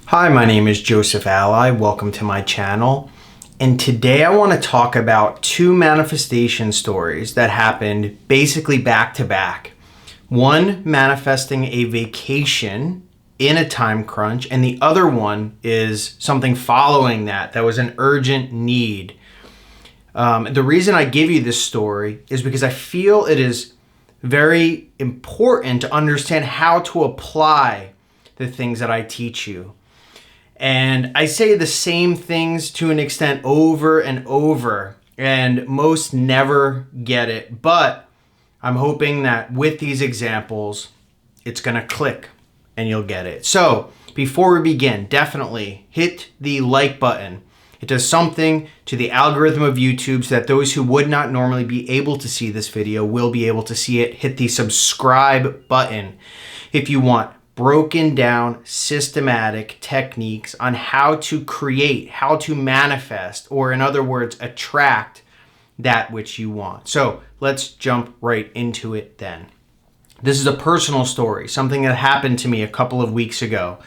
Hi, my name is Joseph Alai. Welcome to my channel. And today I want to talk about two manifestation stories that happened basically back to back. One manifesting a vacation in a time crunch, and the other one is something following that was an urgent need. The reason I give you this story is because I feel it is very important to understand how to apply the things that I teach you. And I say the same things to an extent over and over, and most never get it. But I'm hoping that with these examples, it's going to click and you'll get it. So before we begin, definitely hit the like button. It does something to the algorithm of YouTube so that those who would not normally be able to see this video will be able to see it. Hit the subscribe button if you want broken down systematic techniques on how to create, how to manifest, or in other words, attract that which you want. So let's jump right into it then. This is a personal story, something that happened to me a couple of weeks ago.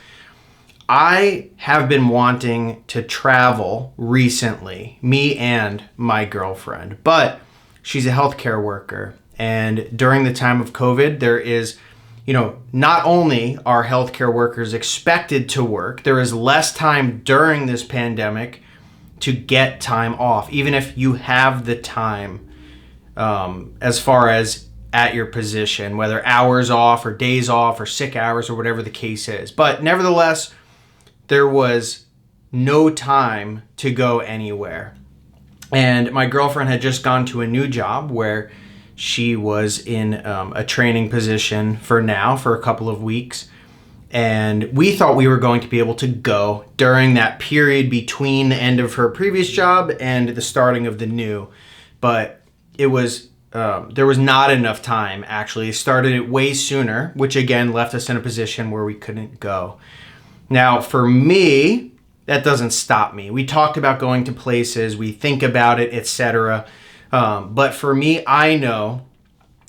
I have been wanting to travel recently, me and my girlfriend, but she's a healthcare worker. And during the time of COVID, there is not only are healthcare workers expected to work, there is less time during this pandemic to get time off, even if you have the time as far as at your position, whether hours off or days off or sick hours or whatever the case is. But nevertheless, there was no time to go anywhere. And my girlfriend had just gone to a new job where she was in a training position for a couple of weeks. And we thought we were going to be able to go during that period between the end of her previous job and the starting of the new. But it was there was not enough time, actually. It started it way sooner, which again left us in a position where we couldn't go. Now, for me, that doesn't stop me. We talked about going to places, we think about it, etc. But for me, I know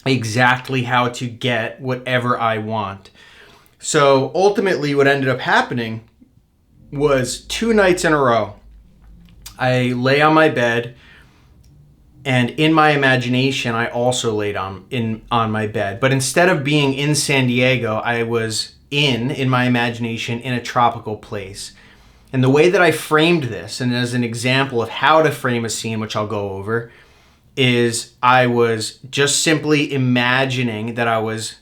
exactly how to get whatever I want. So ultimately what ended up happening was 2 nights in a row, I lay on my bed, and in my imagination, I also laid on my bed. But instead of being in San Diego, I was in my imagination, in a tropical place. And the way that I framed this, and as an example of how to frame a scene, which I'll go over, is I was just simply imagining that I was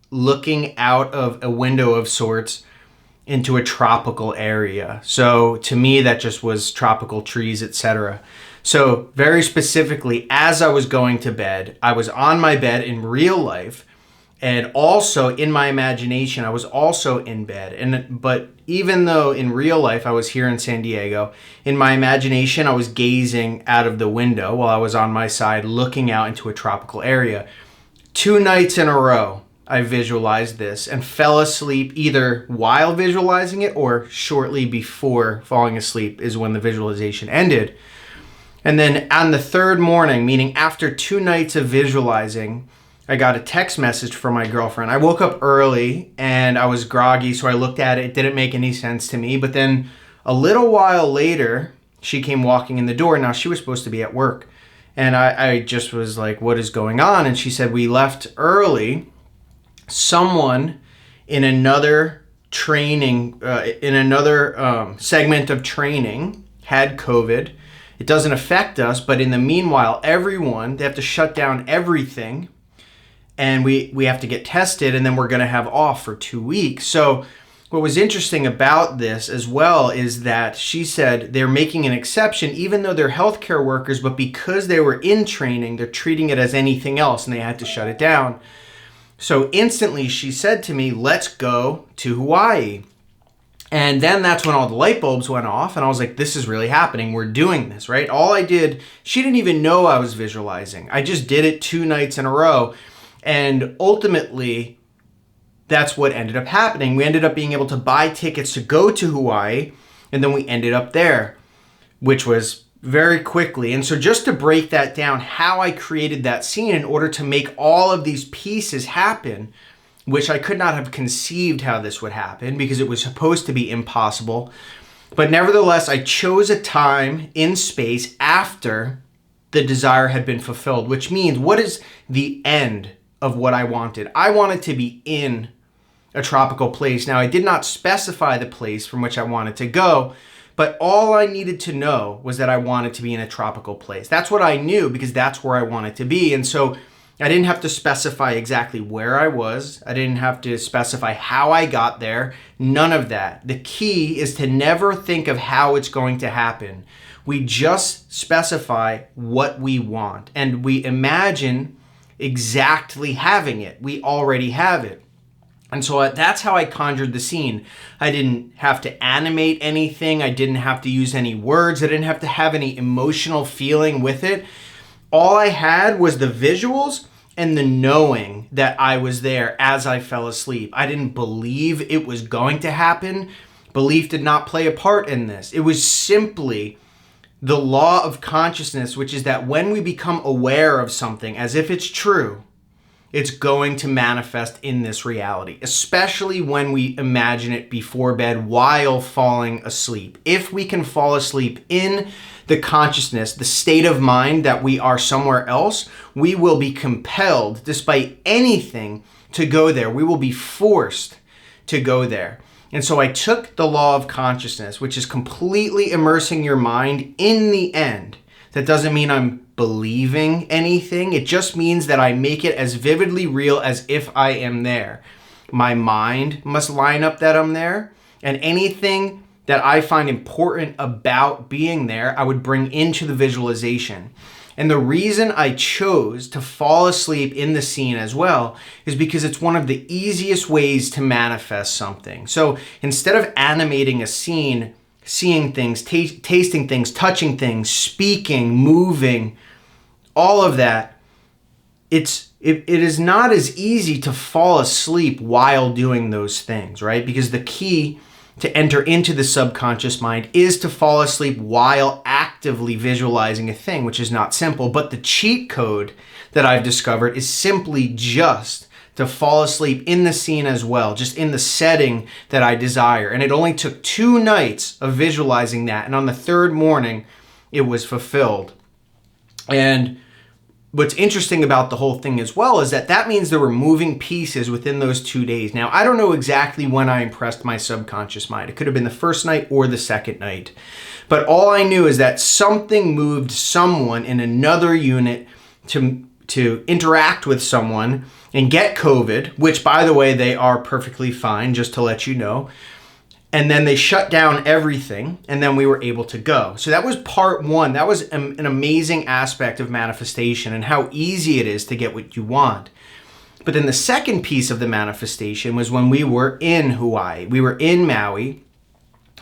looking out of a window of sorts into a tropical area. So to me, that just was tropical trees, etc. So very specifically, as I was going to bed, I was on my bed in real life, and also in my imagination, I was also in bed. But even though in real life I was here in San Diego, in my imagination I was gazing out of the window while I was on my side looking out into a tropical area. 2 nights in a row I visualized this and fell asleep either while visualizing it or shortly before falling asleep is when the visualization ended. And then on the third morning, meaning after 2 nights of visualizing, I got a text message from my girlfriend. I woke up early and I was groggy, so I looked at it. It didn't make any sense to me. But then a little while later, she came walking in the door. Now, she was supposed to be at work. And I just was like, what is going on? And she said, we left early. Someone in another training, segment of training had COVID. It doesn't affect us, but in the meanwhile, they have to shut down everything. And we have to get tested, and then we're going to have off for 2 weeks. So what was interesting about this as well is that she said they're making an exception, even though they're healthcare workers, but because they were in training, they're treating it as anything else, and they had to shut it down. So instantly she said to me, let's go to Hawaii. And then that's when all the light bulbs went off, and I was like, this is really happening. We're doing this, right? All I did, she didn't even know I was visualizing. I just did it 2 nights in a row. And ultimately, that's what ended up happening. We ended up being able to buy tickets to go to Hawaii, and then we ended up there, which was very quickly. And so just to break that down, how I created that scene in order to make all of these pieces happen which I could not have conceived how this would happen because it was supposed to be impossible. But nevertheless, I chose a time in space after the desire had been fulfilled, which means, what is the end of what I wanted? I wanted to be in a tropical place. Now, I did not specify the place from which I wanted to go, but all I needed to know was that I wanted to be in a tropical place. That's what I knew because that's where I wanted to be. And so I didn't have to specify exactly where I was. I didn't have to specify how I got there. None of that. The key is to never think of how it's going to happen. We just specify what we want and we imagine exactly having it. We already have it. And so that's how I conjured the scene. I didn't have to animate anything. I didn't have to use any words. I didn't have to have any emotional feeling with it. All I had was the visuals and the knowing that I was there as I fell asleep. I didn't believe it was going to happen. Belief did not play a part in this. It was simply the law of consciousness, which is that when we become aware of something as if it's true, it's going to manifest in this reality, especially when we imagine it before bed while falling asleep. If we can fall asleep in the consciousness, the state of mind that we are somewhere else, we will be compelled, despite anything, to go there. We will be forced to go there. And so I took the law of consciousness, which is completely immersing your mind in the end. That doesn't mean I'm believing anything. It just means that I make it as vividly real as if I am there. My mind must line up that I'm there, and anything that I find important about being there, I would bring into the visualization. And the reason I chose to fall asleep in the scene as well is because it's one of the easiest ways to manifest something. So instead of animating a scene, seeing things, tasting things, touching things, speaking, moving, all of that, it is not as easy to fall asleep while doing those things, right? Because the key to enter into the subconscious mind is to fall asleep while actively visualizing a thing, which is not simple. But the cheat code that I've discovered is simply just to fall asleep in the scene as well, just in the setting that I desire. And it only took 2 nights of visualizing that. And on the 3rd morning, it was fulfilled. And what's interesting about the whole thing as well is that means there were moving pieces within those 2 days. Now, I don't know exactly when I impressed my subconscious mind. It could have been the first night or the second night. But all I knew is that something moved someone in another unit to interact with someone and get COVID, which, by the way, they are perfectly fine, just to let you know. And then they shut down everything, and then we were able to go. So that was part 1. That was an amazing aspect of manifestation and how easy it is to get what you want. But then the second piece of the manifestation was when we were in Hawaii. We were in Maui,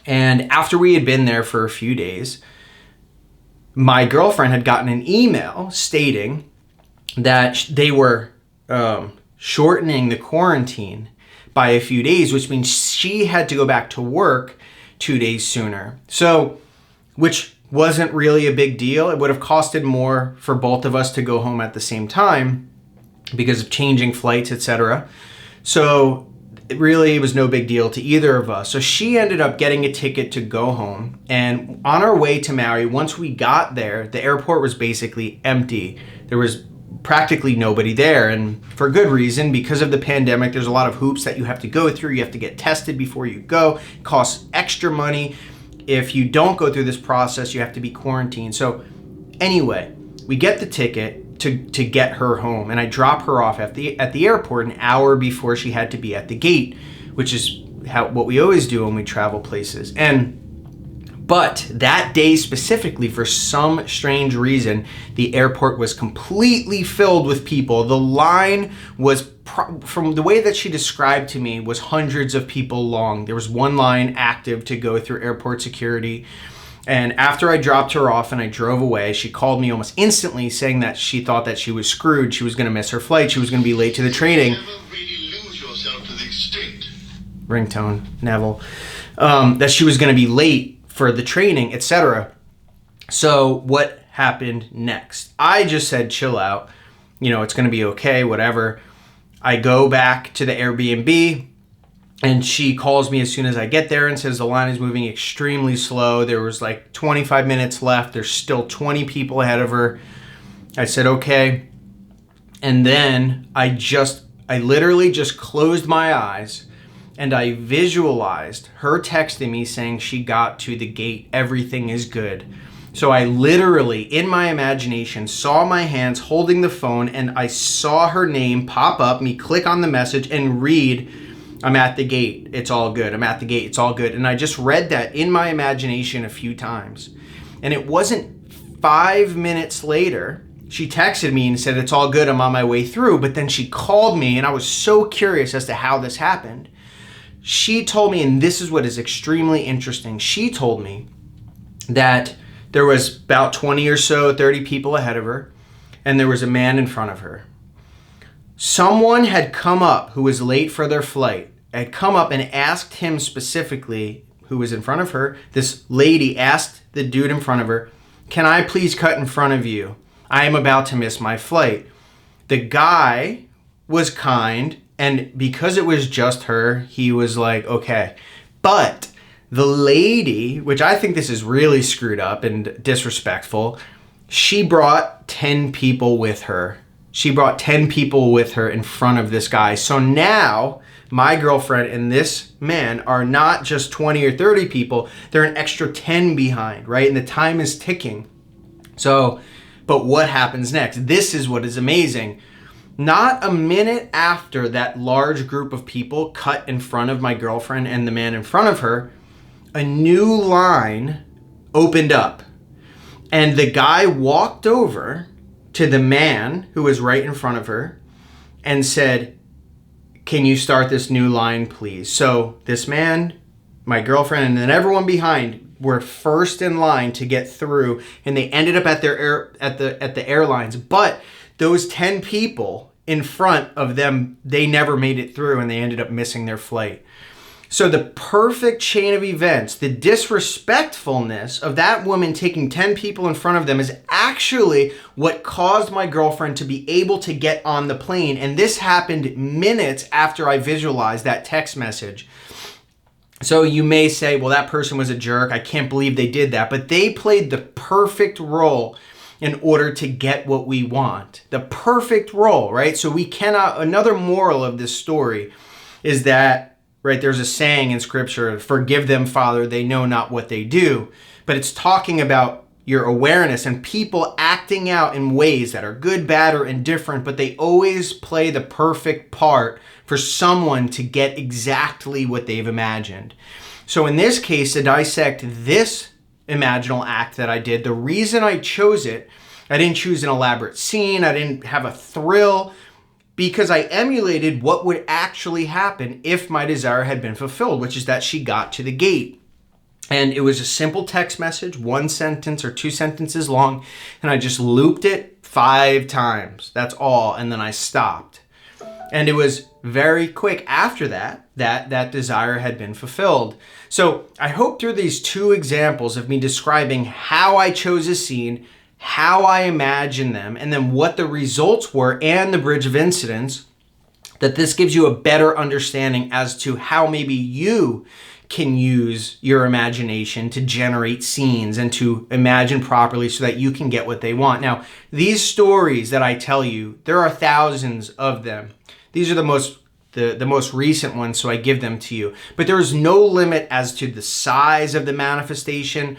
and after we had been there for a few days, my girlfriend had gotten an email stating that they were shortening the quarantine by a few days, which means she had to go back to work 2 days sooner. So, which wasn't really a big deal. It would have costed more for both of us to go home at the same time because of changing flights, etc. So it really was no big deal to either of us. So she ended up getting a ticket to go home. And on our way to Maui, once we got there, the airport was basically empty. There was practically nobody there, and for good reason. Because of the pandemic, there's a lot of hoops that you have to go through. You have to get tested before you go. It costs extra money. If you don't go through this process, you have to be quarantined. So anyway, we get the ticket to get her home, and I drop her off at the airport an hour before she had to be at the gate, which is what we always do when we travel places. But that day specifically, for some strange reason, the airport was completely filled with people. The line was, from the way that she described to me, was hundreds of people long. There was one line active to go through airport security. And after I dropped her off and I drove away, she called me almost instantly saying that she thought that she was screwed. She was going to miss her flight. She was going to be late to the training. Never really lose yourself to the extent. Ringtone, Neville. That she was going to be late for the training, etc. So what happened next? I just said, chill out. It's going to be okay, whatever. I go back to the Airbnb, and she calls me as soon as I get there and says the line is moving extremely slow. There was like 25 minutes left. There's still 20 people ahead of her. I said, okay. And then I literally just closed my eyes and I visualized her texting me saying she got to the gate. Everything is good. So I literally, in my imagination, saw my hands holding the phone, and I saw her name pop up, me click on the message and read, I'm at the gate, it's all good. I'm at the gate, it's all good. And I just read that in my imagination a few times. And it wasn't 5 minutes later, she texted me and said, it's all good, I'm on my way through. But then she called me, and I was so curious as to how this happened. She told me, and this is what is extremely interesting, she told me that there was about 20 or so, 30 people ahead of her, and there was a man in front of her. Someone had come up who was late for their flight, had come up and asked him specifically, who was in front of her, this lady asked the dude in front of her, can I please cut in front of you? I am about to miss my flight. The guy was kind, and because it was just her, he was like, okay. But the lady, which I think this is really screwed up and disrespectful, she brought 10 people with her. She brought 10 people with her in front of this guy. So now my girlfriend and this man are not just 20 or 30 people, they're an extra 10 behind, right? And the time is ticking. So, but what happens next? This is what is amazing. Not a minute after that large group of people cut in front of my girlfriend and the man in front of her, a new line opened up, and the guy walked over to the man who was right in front of her and said, can you start this new line, please? So this man, my girlfriend, and then everyone behind were first in line to get through, and they ended up at the airlines. But those 10 people in front of them, they never made it through, and they ended up missing their flight. So the perfect chain of events, the disrespectfulness of that woman taking 10 people in front of them, is actually what caused my girlfriend to be able to get on the plane. And this happened minutes after I visualized that text message. So you may say, well, that person was a jerk. I can't believe they did that. But they played the perfect role in order to get what we want. The perfect role, right? So we cannot, another moral of this story is that, right, there's a saying in scripture, forgive them, Father, they know not what they do. But it's talking about your awareness and people acting out in ways that are good, bad, or indifferent, but they always play the perfect part for someone to get exactly what they've imagined. So in this case, to dissect this imaginal act that I did, the reason I chose it, I didn't choose an elaborate scene, I didn't have a thrill, because I emulated what would actually happen if my desire had been fulfilled, which is that she got to the gate. And it was a simple text message, 1 sentence or 2 sentences long, and I just looped it 5 times. That's all, and then I stopped. And it was very quick after that desire had been fulfilled. So I hope through these 2 examples of me describing how I chose a scene, how I imagined them, and then what the results were and the bridge of incidents, that this gives you a better understanding as to how maybe you can use your imagination to generate scenes and to imagine properly so that you can get what they want. Now, these stories that I tell you, there are thousands of them. These are the most recent ones, so I give them to you. But there is no limit as to the size of the manifestation,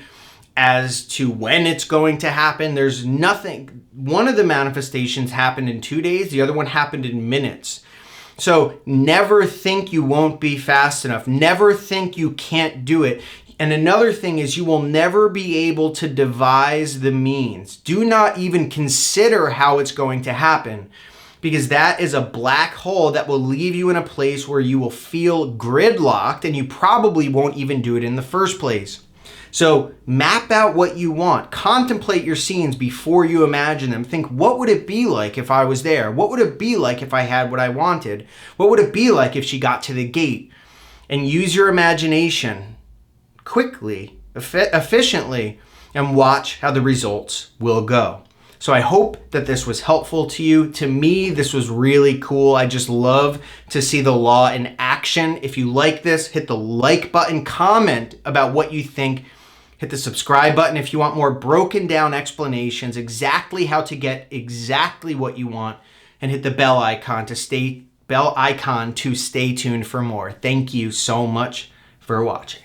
as to when it's going to happen. There's nothing. One of the manifestations happened in 2 days. The other one happened in minutes. So never think you won't be fast enough. Never think you can't do it. And another thing is, you will never be able to devise the means. Do not even consider how it's going to happen, because that is a black hole that will leave you in a place where you will feel gridlocked and you probably won't even do it in the first place. So map out what you want. Contemplate your scenes before you imagine them. Think, what would it be like if I was there? What would it be like if I had what I wanted? What would it be like if she got to the gate? And use your imagination quickly, efficiently, and watch how the results will go. So I hope that this was helpful to you. To me, this was really cool. I just love to see the law in action. If you like this, hit the like button, comment about what you think. Hit the subscribe button if you want more broken down explanations, exactly how to get exactly what you want, and hit the bell icon to stay tuned for more. Thank you so much for watching.